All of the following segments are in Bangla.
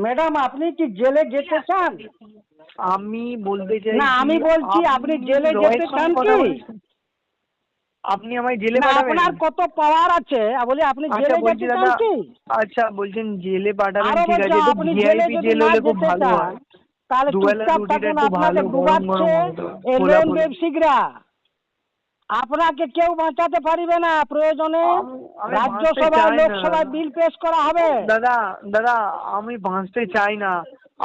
ম্যাডাম আপনি কি জেলে যেতে চান? আমি বলতে না চাইছি আমি বলছি আপনি জেলে রয়ের যেতে চান সঙ্গে কথা কি? বলছেন? আপনি আমায় জেলে না পাঠাবেন? আপনার কত পাওয়ার আছে বলি আপনি আচ্ছা জেলে বলছি যেতে চান দাদা, কি? আচ্ছা বলছেন জেলে পাঠাবেন, আরো ঠিক বলছি আছে, একটু আপনি জেলে ভিআইপি যদি জেল না হলে খুব যেতে ভালো চান হয়। তাহলে দুবেলা চুপচাপ রুটিটা থাকুন। একটু আপনাকে ভালো গরম ডুবাচ্ছে গরম হবে তো, এই ফোলা লোন ফোলা। ব্যবসায়ীরা। আপনাকে কেউ বাঁচাতে পারিবে না। প্রয়োজনে আমি আমি বাঁচতে রাজ্যসভায় চাই না লোকসভায় দাদা। বিল পেশ করা হবে। দাদা দাদা আমি বাঁচতে চাই না।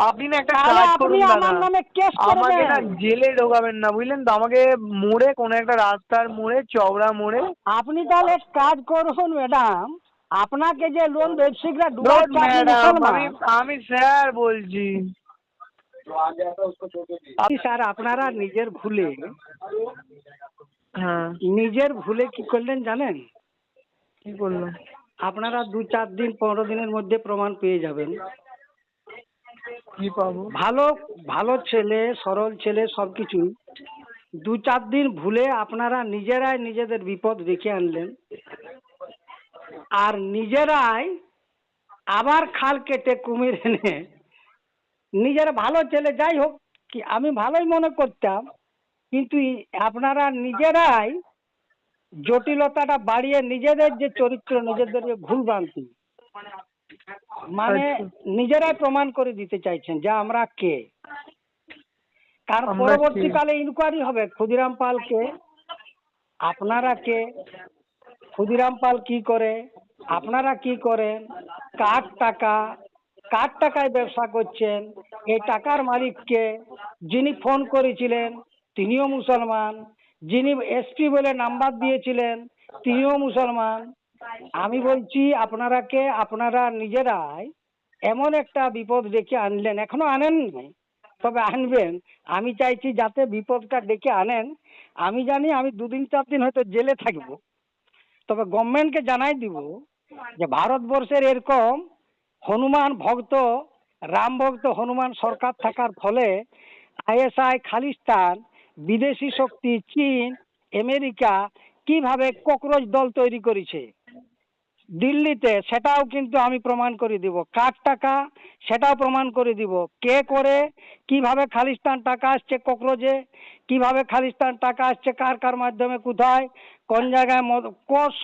আপনি না একটা তাহলে কাজ আপনি করুন দাদা, আমার নামে কেস আমাকে না করবেন। জেলে ঢোকাবেন না, বুঝলেন তো? আমাকে মোড়ে, কোনো একটা রাস্তার মোড়ে, চওড়া মোড়ে। আপনি তাহলে এক কাজ করুন ম্যাডাম, আপনাকে যে লোন ব্যবসায়ীরা ধর ডুবাচ্ছে আপনি ম্যাডাম, আমি মুসলমান। আমি স্যার বলছি। স্যার আপনারা হ্যাঁ, নিজের ভুলে কি করলেন জানেন? কি করলো? আপনারা 2-4 দিন 15 দিনের মধ্যে প্রমাণ পেয়ে যাবেন। কি পাবো? ভালো ভালো ছেলে, সরল ছেলে, সবকিছু 2-4 দিন ভুলে আপনারা নিজেরাই নিজেদের বিপদ ডেকে আনলেন, আর নিজেরাই আবার খাল কেটে কুমির এনে নিজের ভালো ছেলে। যাই হোক, কি আমি ভালোই মনে করতাম, কিন্তু আপনারা নিজেরাই জটিলতাটা বাড়িয়ে নিজেদের যে চরিত্র, নিজেদের যে ভুল ভ্রান্তি, মানে আচ্ছা, নিজেরাই প্রমাণ করে দিতে চাইছেন যে আমরা কে। কারণ আমরা কি? পরবর্তীকালে ইনকোয়ারি হবে ক্ষুদিরাম পালকে, আপনারা কে, ক্ষুদিরাম পাল কি করে, আপনারা কি করেন, কার টাকা, কার টাকায় ব্যবসা করছেন, এই টাকার মালিককে, যিনি ফোন করেছিলেন তিনিও মুসলমান, যিনি এসপি বলে নাম্বার দিয়েছিলেন তিনিও মুসলমান। আমি বলছি আপনারা নিজেরাই এমন একটা বিপদ ডেকে আনলেন, এখনো আনেন নাই, তবে আনবেন। আমি চাইছি যাতে বিপদটা ডেকে আনেন। আমি জানি আমি 2-3-4 দিন হয়তো জেলে থাকবো, তবে গভর্নমেন্টকে জানাই দিব যে ভারতবর্ষের এরকম হনুমান ভক্ত, রাম ভক্ত হনুমান সরকার থাকার ফলে আইএসআই, খালিস্তান, বিদেশি শক্তি, চীন, আমেরিকা কিভাবে ককরোচ দল তৈরি করেছে দিল্লিতে, সেটাও কিন্তু আমি প্রমাণ করে দিব। কার টাকা সেটাও প্রমাণ করে দিব। কে করে, কিভাবে খালিস্তান টাকা আসছে ককরোজে, কিভাবে খালিস্তান টাকা আসছে কার কার মাধ্যমে, কোথায়, কোন জায়গায়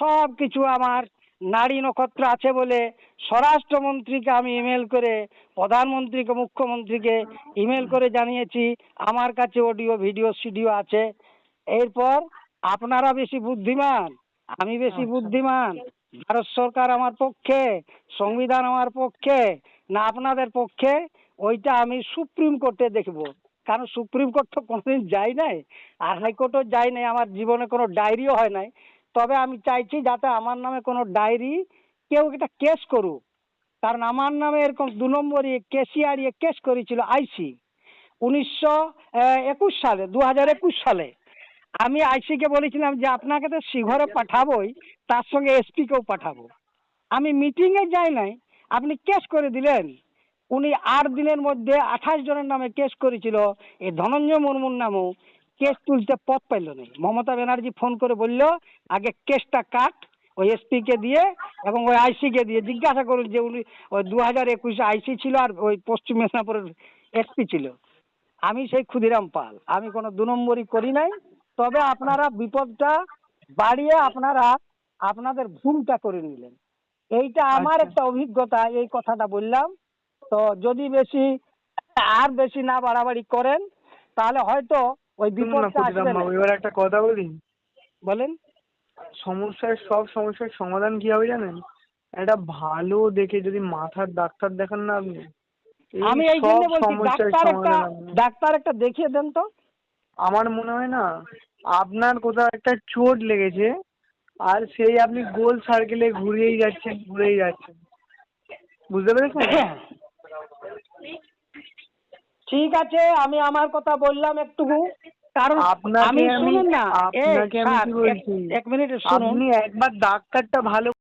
সব কিছু আমার নারী নক্ষত্র আছে বলে স্বরাষ্ট্রমন্ত্রীকে আমি ইমেল করে, প্রধানমন্ত্রীকে, মুখ্যমন্ত্রীকে ইমেল করে জানিয়েছি। আমার কাছে অডিও ভিডিও সিডিও আছে। এরপর আপনারা বেশি বুদ্ধিমান, আমি বেশি আচ্ছা, বুদ্ধিমান, ভারত সরকার আমার পক্ষে, সংবিধান আমার পক্ষে, না আপনাদের পক্ষে, ওইটা আমি সুপ্রিম কোর্টে দেখব। কারণ সুপ্রিম কোর্ট তো কোনোদিন যাই নাই, আর হাইকোর্টও যাই নাই, আমার জীবনে কোনো ডায়েরিও হয় নাই। তবে আমি চাইছি যাতে আমার নামে কোনো ডায়েরি, কেউ এটা কেস করুক। কারণ আমার নামে এরকম 2 নম্বরই কেসিআর কেস করেছিল আইসি 1921 সালে, 2021 সালে। আমি আইসিকে বলেছিলাম যে আপনাকে তো শিঘরে পাঠাবোই, তার সঙ্গে এসপিকেও পাঠাবো। আমি মিটিংয়ে যাই নাই, আপনি কেস করে দিলেন। উনি 8 দিনের মধ্যে 28 জনের নামে কেস করেছিল। এই ধনঞ্জয় মুর্মুর নামেও কেস তুলতে পথ পাইল না। মমতা ব্যানার্জি ফোন করে বলল আগে কেসটা কাট, ওই এসপিকে দিয়ে এবং ওই আইসিকে দিয়ে জিজ্ঞাসা করুন যে উনি ওই 2021 আইসি ছিল আর ওই পশ্চিম মেদিনীপুরের এসপি ছিল। আমি সেই ক্ষুদিরাম পাল, আমি কোনো 2 নম্বরই করি নাই। তবে আপনারা বিপদটা বাড়িয়ে আপনারা আপনাদের ভুলটা করে নিলেন। এইটা আমার আচ্ছা। একটা অভিজ্ঞতা, এই কথাটা বললাম। তো যদি বেশি না বাড়াবাড়ি করেন তাহলে হয়তো ওই শুনুন না বিপদটা ক্ষুদিরাম আসবে না। বাবু, এবার একটা কথা বলি। বলেন। সব সমস্যার সমাধান কি হবে জানেন? একটা ভালো দেখে যদি মাথার ডাক্তার দেখান না আপনি, এই আমি এই জন্য সব বলছি সমস্যার সমাধান আপনি। ডাক্তার একটা দেখিয়ে দেন তো। আমার মনে হয় না, আপনার কোথাও একটা চোট লেগেছে, আর সেই আপনি গোল সার্কেলে ঘুরেই যাচ্ছেন, ঘুরেই যাচ্ছেন। বুঝতে পেরেছেন? ঠিক আছে, আমি আমার কথা বললাম একটুকু। কারণ আপনাকে আমি আমি শুনুন না, আপনাকে আমি স্যার কি এক বলছি, এক মিনিট শুনুন। আপনি একবার ডাক্তারটা ভালো